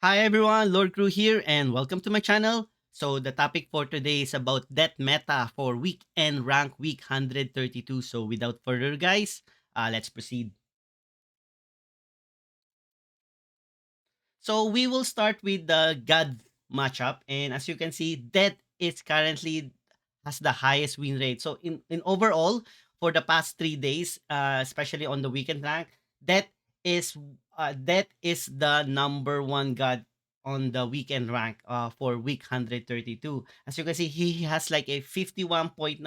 Hi everyone, Lord Crew here and welcome to my channel. So the topic for today is about death meta for weekend rank week 132. So without further guys, let's proceed. So we will start with the God matchup, and as you can see, Death is currently has the highest win rate. So in overall for the past 3 days, especially on the weekend rank, Death is Death is the number one God on the weekend rank for week 132. As you can see, he has like a 51.9%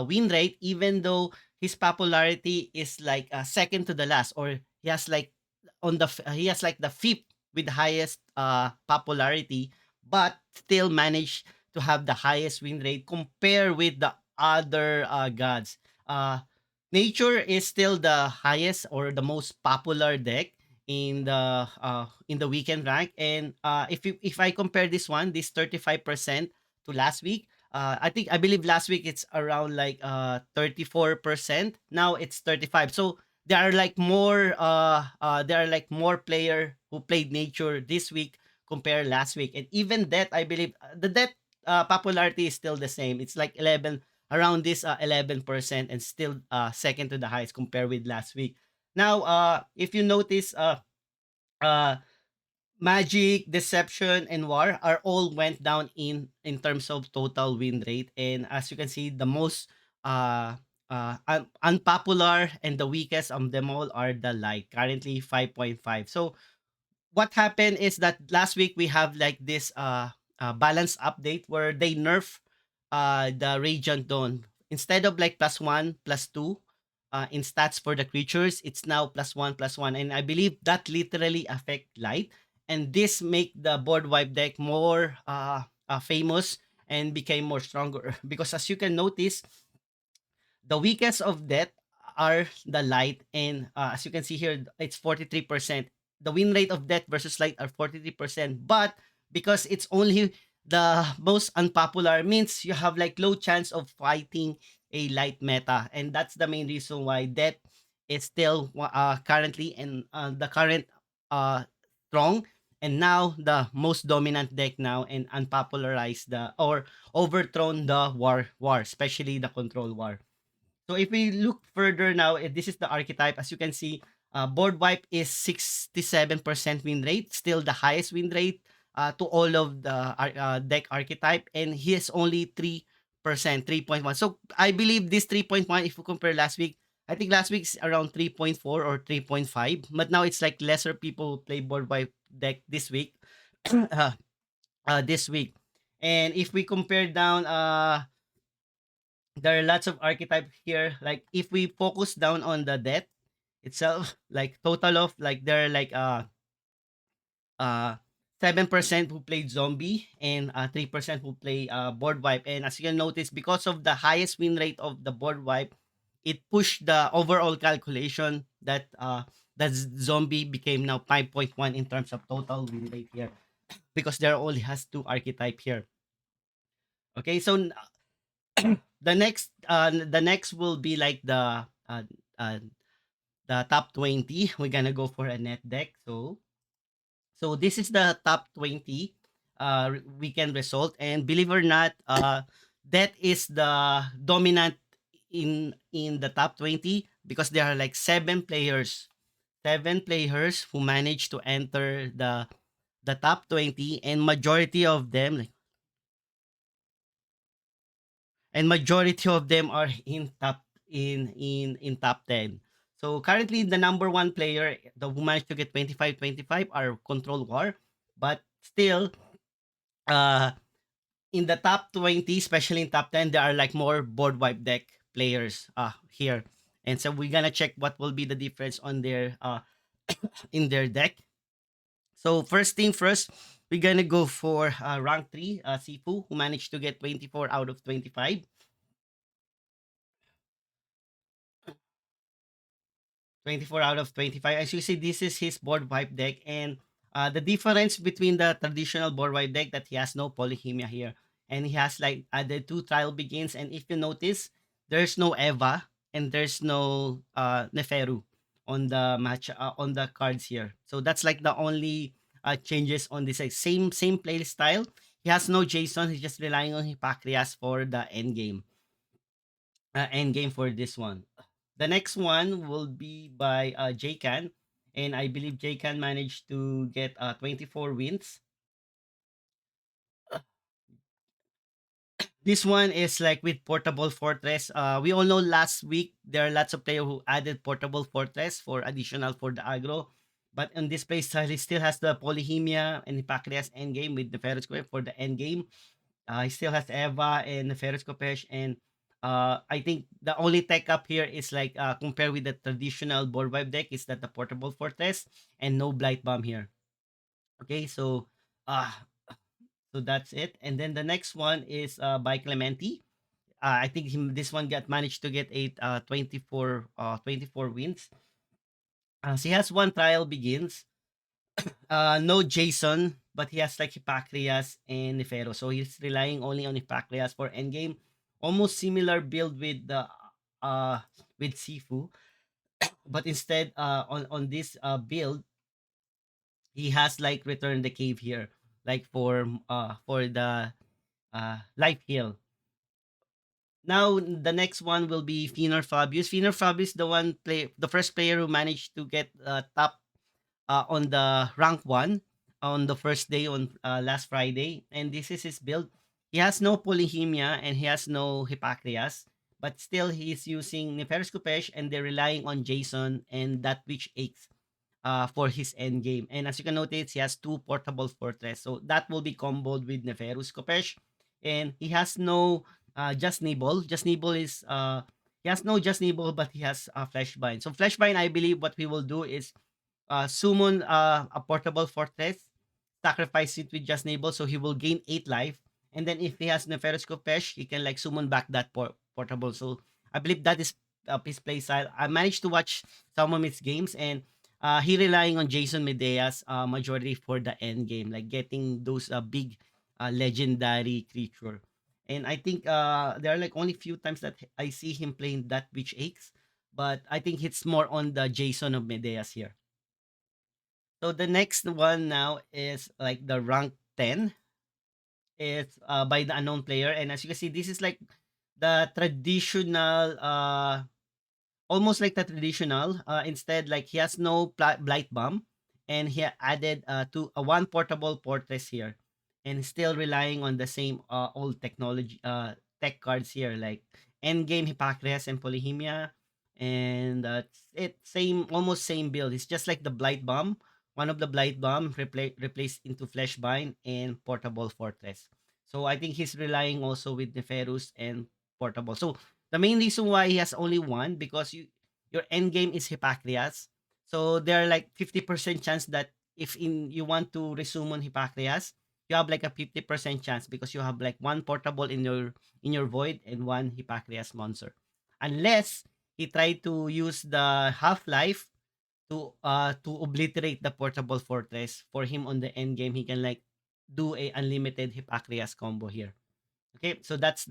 win rate, even though his popularity is like second to the last, or he has like he has like the fifth with the highest popularity, but still managed to have the highest win rate compared with the other gods. Nature is still the highest or the most popular deck in the weekend rank, and if I compare this 35% to last week. I believe last week it's around like 34%. Now it's 35. So there are like more player who played nature this week compared last week, and even that I believe the death popularity is still the same. It's like 11, around this 11%, and still second to the highest compared with last week. Now if you notice, uh Magic, Deception, and War are all went down in terms of total win rate. And as you can see, the most unpopular and the weakest of them all are the light, currently 5.5. So what happened is that last week we have like this balance update where they nerf the Radiant Dawn. Instead of like +1, +2 in stats for the creatures, it's now +1, +1. And I believe that literally affect light. And this make the board wipe deck more famous and became more stronger. Because as you can notice, the weakest of death are the light, and as you can see here, it's 43%. The win rate of death versus light are 43%, but because it's only the most unpopular, means you have like low chance of fighting a light meta, and that's the main reason why death is still currently in the current uh strong, and now the most dominant deck now, and unpopularized the or overthrown the war, especially the control war. So if we look further now, this is the archetype. As you can see, board wipe is 67% win rate, still the highest win rate to all of the deck archetype, and he has only 3%, 3.1. So I believe this 3.1, if you compare last week, I think last week's around 3.4 or 3.5, but now it's like lesser people play board wipe deck this week. uh, this week. And if we compare down there are lots of archetype here. Like if we focus down on the death itself, like total of like there are like uh 7% who played zombie, and 3% who play board wipe. And as you can notice, because of the highest win rate of the board wipe, it pushed the overall calculation that zombie became now 5.1 in terms of total win rate here, because there only has two archetype here. Okay, so the next will be like uh the top 20. We're gonna go for a net deck. So this is the top 20 weekend result, and believe or not, that is the dominant in the top 20, because there are like seven players who managed to enter the top 20, and majority of them are in top 10. So currently the number one player, the who managed to get 25-25, are Control War, but still uh in the top 20, especially in top 10, there are like more board wipe deck players here. And so we're gonna check what will be the difference on their in their deck. So first thing first, we're gonna go for rank 3, Sifu, who managed to get 24 out of 25. 24 out of 25. As you see, this is his board wipe deck. And the difference between the traditional board wipe deck, that he has no polyhemia here. And he has like the two trial begins. And if you notice, there's no Eva and there's no Neferu on the match on the cards here. So that's like the only changes on this same play style. He has no Jason. He's just relying on Hypacreas for the end game for this one. The next one will be by Jcan, and I believe Jcan managed to get 24 wins. This one is like with Portable Fortress. We all know last week there are lots of players who added Portable Fortress for additional for the aggro. But in this place, he still has the Polyhemia and Hypacreas endgame with the Ferroscope for the endgame. He still has Eva and Ferroscopesh, and I think the only tech up here is like compared with the traditional board wipe deck is that the Portable Fortress and no Blight Bomb here. Okay, uh so that's it. And then the next one is by Clementi. I think this one got managed to get 24 wins. So he has one trial begins. No Jason, but he has like Hypacreas and Nefero. So he's relying only on Hypacreas for endgame. Almost similar build uh with Sifu, but instead on this build, he has like Return the Cave here, like for the life heal. Now the next one will be Fenor Fabius. Fenor Fabius, the first player who managed to get top on the rank one on the first day on last Friday, and this is his build. He has no Polyhemia and he has no Hypacreas, but still he's using Neferus Kupesh and they're relying on Jason and that which aches for his end game. And as you can notice, he has two portable fortress. So that will be comboed with Neferus Kopesh. And he has no Just Nibble. Just Nibble is he has no Just Nibble, but he has Fleshbind. So Fleshbind, I believe what we will do is summon a portable fortress, sacrifice it with Just Nibble, so he will gain 8 life. And then if he has Neferus Kopesh, he can like summon back that portable. So I believe that is his play style. I managed to watch some of his games, and he relying on Jason Medea's majority for the end game, like getting those big legendary creature. And I think there are like only few times that I see him playing that Witch Aches, but I think it's more on the Jason of Medea's here. So the next one now is like the rank 10. It's by the unknown player. And as you can see, this is like the traditional almost like the traditional. Instead, like he has no blight bomb, and he added to a one portable fortress here, and still relying on the same old technology tech cards here, like endgame Hippocrates and Polyhemia, and it same almost same build. It's just like the blight bomb. One of the blight bomb replaced into fleshbind and portable fortress. So I think he's relying also with Neferus and portable. So the main reason why he has only one because your end game is Hippocrates. So there are like 50% chance that if in you want to resummon Hippocrates, you have like a 50% chance because you have like one portable in your void and one Hippocrates monster. Unless he tried to use the half-life to obliterate the portable fortress for him on the end game, he can like do a unlimited Hippocrates combo here. Okay, so this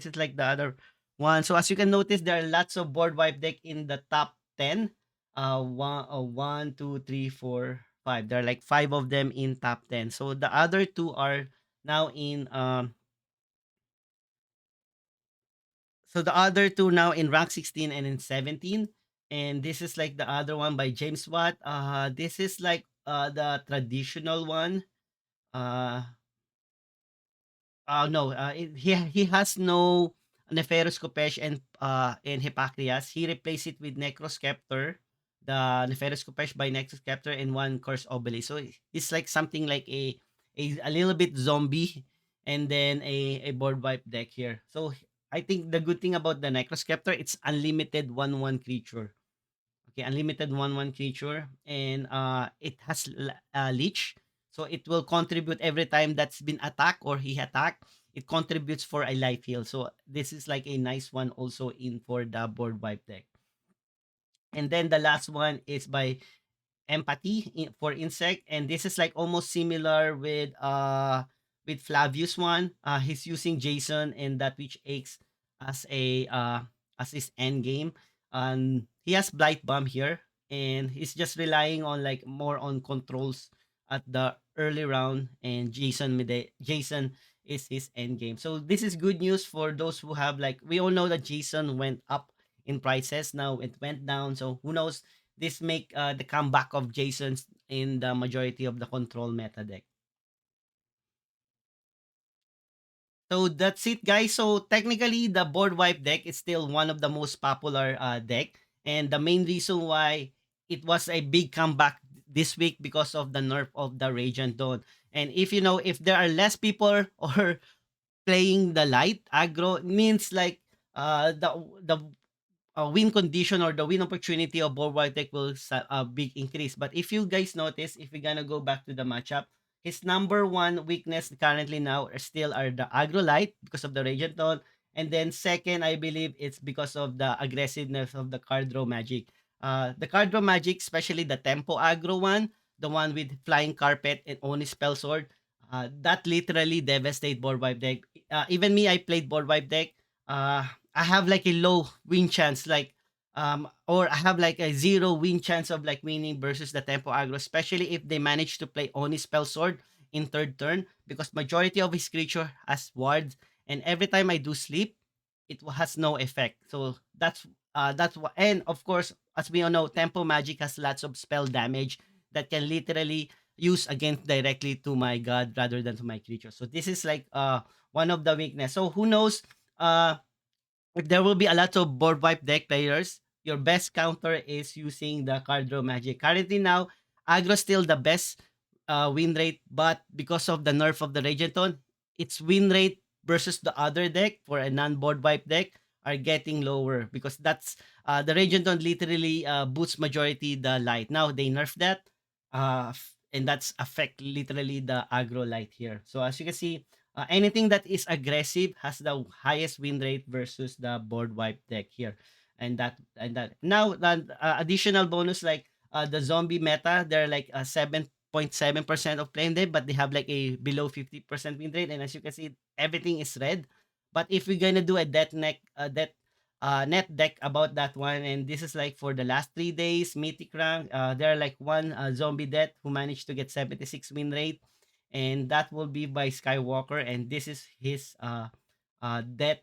is like the other one. So as you can notice, there are lots of board wipe deck in the top 10. One, two, three, four, five. There are like five of them in top 10. So the other two are now in rank 16 and in 17. And this is like the other one by James Watt. This is like the traditional one. Uh no, he has no Neferus Kopesh and Hippocrates. He replaced it with Necrosceptor, the Neferus Kopesh by Necrosceptor and one Curse Obelisk. So it's like something like a little bit zombie and then a board wipe deck here. So I think the good thing about the Necrosceptor, it's unlimited 1/1 creature. Okay, unlimited 1/1 creature, and it has leech, so it will contribute every time that's been attacked or he attacked. It contributes for a life heal. So this is like a nice one also in for the board wipe deck. And then the last one is by Empathy for insect, and this is like almost similar with Flavius one. He's using Jason and that which aches as a as his end game. He has Blight Bomb here, and he's just relying on like more on controls at the early round, and Jason is his end game. So this is good news for those who have, like, we all know that Jason went up in prices. Now it went down. So who knows? This make the comeback of Jason's in the majority of the control meta deck. So that's it, guys. So technically, the board wipe deck is still one of the most popular deck, and the main reason why it was a big comeback this week because of the nerf of the Radiant Dawn. And if you know, if there are less people or playing the light aggro, it means like the win condition or the win opportunity of Board Tech will big increase. But if you guys notice, if we're gonna go back to the matchup, his number one weakness currently now are the aggro light because of the Radiant Dawn. And then second, I believe it's because of the aggressiveness of the card draw magic. The card draw magic, especially the tempo aggro one, the one with flying carpet and only spell sword, that literally devastate board wipe deck. Even me, I played board wipe deck. Uh, I have like a low win chance, like or I have like a zero win chance of like winning versus the tempo aggro, especially if they manage to play Oni spell sword in third turn, because majority of his creature has wards, and every time I do sleep, it has no effect. So that's what, and of course, as we all know, tempo magic has lots of spell damage that can literally use against directly to my god rather than to my creature. So this is like one of the weakness. So who knows, uh if there will be a lot of board wipe deck players, your best counter is using the card draw magic. Currently now, aggro still the best win rate, but because of the nerf of the Regenton, its win rate versus the other deck for a non-board wipe deck are getting lower, because that's the Regenton literally boosts majority the light. Now they nerf that, and that's affect literally the aggro light here. So as you can see, anything that is aggressive has the highest win rate versus the board wipe deck here. And that now the additional bonus, like the zombie meta, they're like 7.7% of playing them, but they have like a below 50% win rate. And as you can see, everything is red. But if we're gonna do a net deck about that one, and this is like for the last 3 days mythic rank, there are like one zombie death who managed to get 76 win rate, and that will be by Skywalker, and this is his death,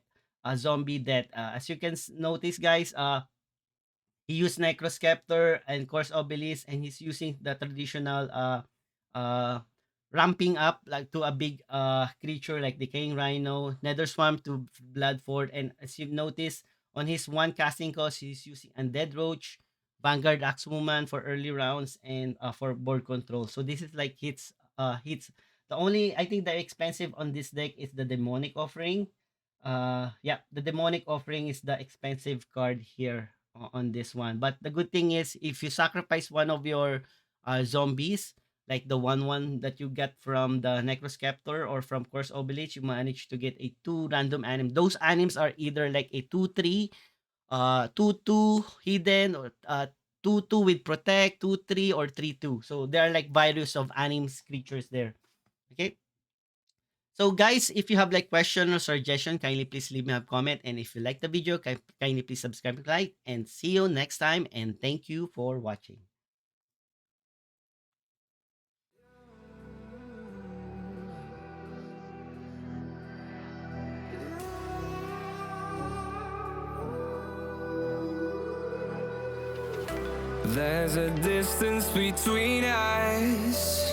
zombie death. As you can notice, guys, he used Necroscepter and Course Obelisk, and he's using the traditional uh ramping up like to a big creature like Decaying Rhino, Nether Swamp to Bloodford, and as you've noticed, on his one casting cost, he's using Undead Roach, Vanguard Axewoman for early rounds, and for board control. So this is like hits. The only, I think, the expensive on this deck is the Demonic Offering. Yeah, the Demonic Offering is the expensive card here on this one. But the good thing is, if you sacrifice one of your zombies, like the one that you get from the Necrosceptor or from Course Obelisk, you manage to get a two random anim. Those anims are either like a 2/3, 2/2 hidden, or 2/2 with protect, 2/3, or 3/2. So there are like various of anims creatures there. Okay. So guys, if you have like question or suggestion, kindly please leave me a comment. And if you like the video, kindly please subscribe, like, and see you next time. And thank you for watching. There's a distance between us,